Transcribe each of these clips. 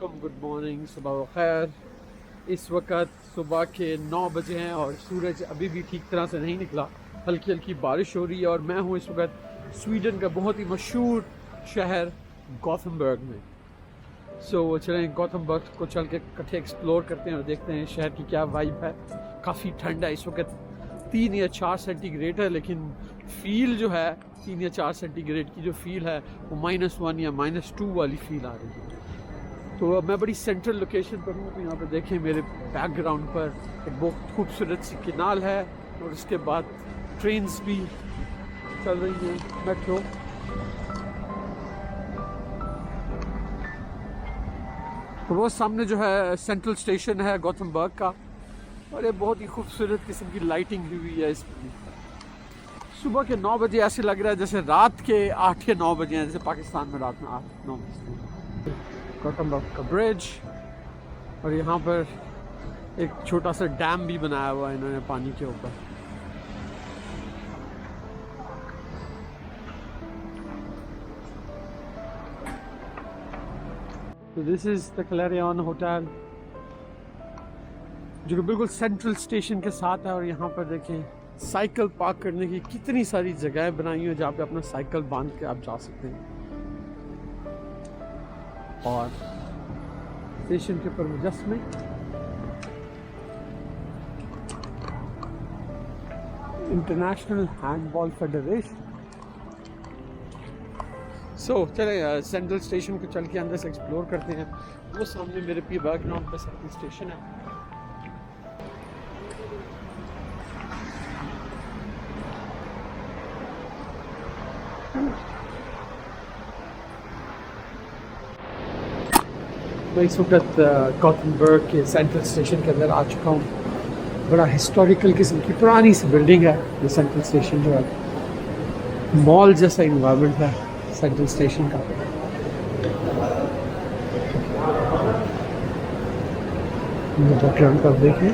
वालेकुम, good morning, सुबह खैर। इस वक्त सुबह के 9 बजे हैं और सूरज अभी भी ठीक तरह से नहीं निकला। हल्की हल्की बारिश हो रही है और मैं हूँ इस वक्त स्वीडन का बहुत ही मशहूर शहर गॉथनबर्ग में। चलें गॉथनबर्ग को चल के इकट्ठे एक्सप्लोर करते हैं और देखते हैं शहर की क्या वाइब है। काफ़ी ठंड है इस वक्त, 3 या 4 सेंटीग्रेड है, लेकिन फील जो है 3 या 4 सेंटीग्रेड की जो फील है वो -1 या -2 वाली फील आ रही है। तो मैं बड़ी सेंट्रल लोकेशन पर हूँ। तो यहाँ पर देखें मेरे बैकग्राउंड पर एक बहुत खूबसूरत सी कैनाल है और उसके बाद ट्रेन्स भी चल रही हैं, मेट्रो। तो वो सामने जो है सेंट्रल स्टेशन है गॉथनबर्ग का, और ये बहुत ही खूबसूरत किस्म की लाइटिंग हुई है इसमें। सुबह के 9 बजे ऐसे लग रहा है जैसे रात के 8 या 9 बजे हैं, जैसे पाकिस्तान में रात में 8-9 बजे। गॉथनबर्ग का ब्रिज, और यहाँ पर एक छोटा सा डैम भी बनाया हुआ है इन्होंने पानी के ऊपर। तो this is the Clarion hotel, जो कि बिल्कुल सेंट्रल स्टेशन के साथ है। और यहाँ पर देखें साइकिल पार्क करने की कितनी सारी जगहें बनाई हुई हैं जहाँ पे अपना साइकिल बांध के आप जा सकते हैं। और स्टेशन के ऊपर मुजस्मे, इंटरनेशनल हैंडबॉल फेडरेशन। चलें सेंट्रल स्टेशन को चल के अंदर से एक्सप्लोर करते हैं। वो सामने मेरे पी बैकग्राउंड पे सेंट्रल स्टेशन है। मैं इस वक्त गॉथनबर्ग के सेंट्रल स्टेशन के अंदर आ चुका हूँ। बड़ा हिस्टोरिकल किस्म की पुरानी सी बिल्डिंग है ये सेंट्रल स्टेशन, जो है मॉल जैसा इन्वायरमेंट है सेंट्रल स्टेशन का। बैकग्राउंड का देखें,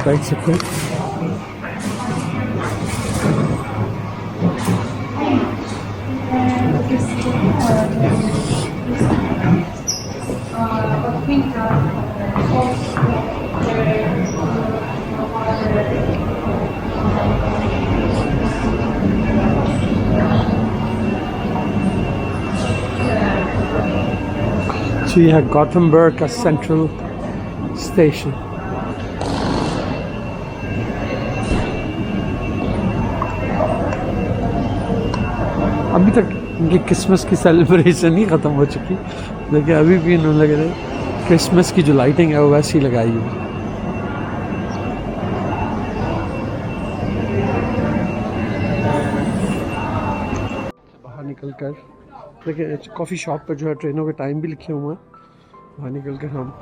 बैठ सकते हैं। So you have Gothenburg as central station. अभी तक इनकी क्रिसमस की सेलिब्रेशन नहीं ख़त्म हो चुकी, लेकिन अभी भी इन्होंने लग रहा है क्रिसमस की जो लाइटिंग है वो वैसी लगाई हुई। बाहर निकल कर देखिए कॉफ़ी शॉप पर जो है ट्रेनों के टाइम भी लिखे हुए हैं। बाहर निकल कर हम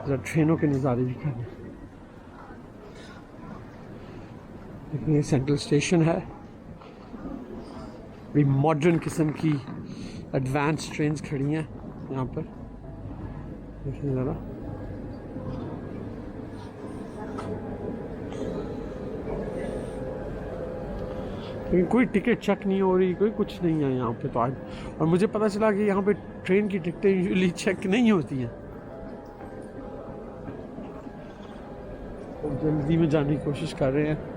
ज़रा ट्रेनों के नज़ारे दिखाएंगे। लेकिन ये सेंट्रल स्टेशन है, बड़ी मॉडर्न किस्म की एडवांस ट्रेन्स खड़ी हैं यहाँ पर। देखिए ज़रा, लेकिन कोई टिकट चेक नहीं हो रही, कोई कुछ नहीं है यहाँ पे तो आज। और मुझे पता चला कि यहाँ पे ट्रेन की टिकटें यूजुअली चेक नहीं होती हैं। तो जल्दी में जाने की कोशिश कर रहे हैं।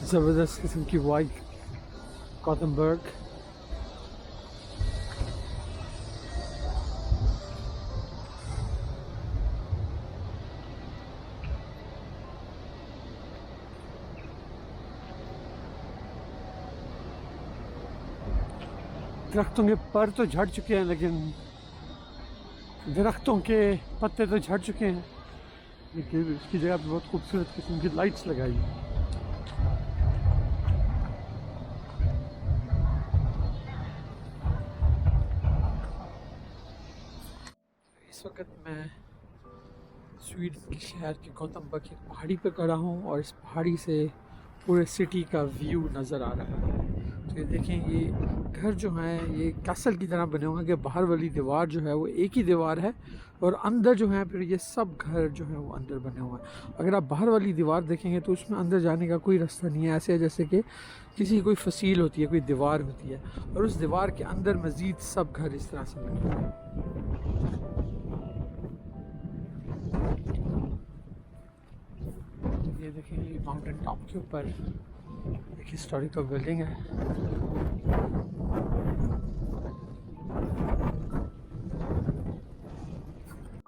ज़बरदस्त किस्म की वाइब गॉथनबर्ग। दरख्तों के पर तो झड़ चुके हैं, लेकिन दरख्तों के पत्ते तो झड़ चुके हैं, लेकिन इसकी जगह पे बहुत खूबसूरत किस्म की लाइट्स लगाई है। इस वक्त मैं स्वीडन के शहर के गौतमबर्ग की पहाड़ी पर खड़ा हूँ और इस पहाड़ी से पूरे सिटी का व्यू नज़र आ रहा है। तो ये देखें, ये घर जो हैं ये कैसल की तरह बने हुए हैं कि बाहर वाली दीवार जो है वो एक ही दीवार है और अंदर जो है फिर ये सब घर जो है वो अंदर बने हुए हैं। अगर आप बाहर वाली दीवार देखेंगे तो उसमें अंदर जाने का कोई रास्ता नहीं है। ऐसे है जैसे कि किसी की कोई फसील होती है, कोई दीवार होती है और उस दीवार के अंदर मज़ीद सब घर इस तरह से बने हुए हैं। ये देखें, ये माउंटेन टॉप के ऊपर एक हिस्टोरिकल बिल्डिंग है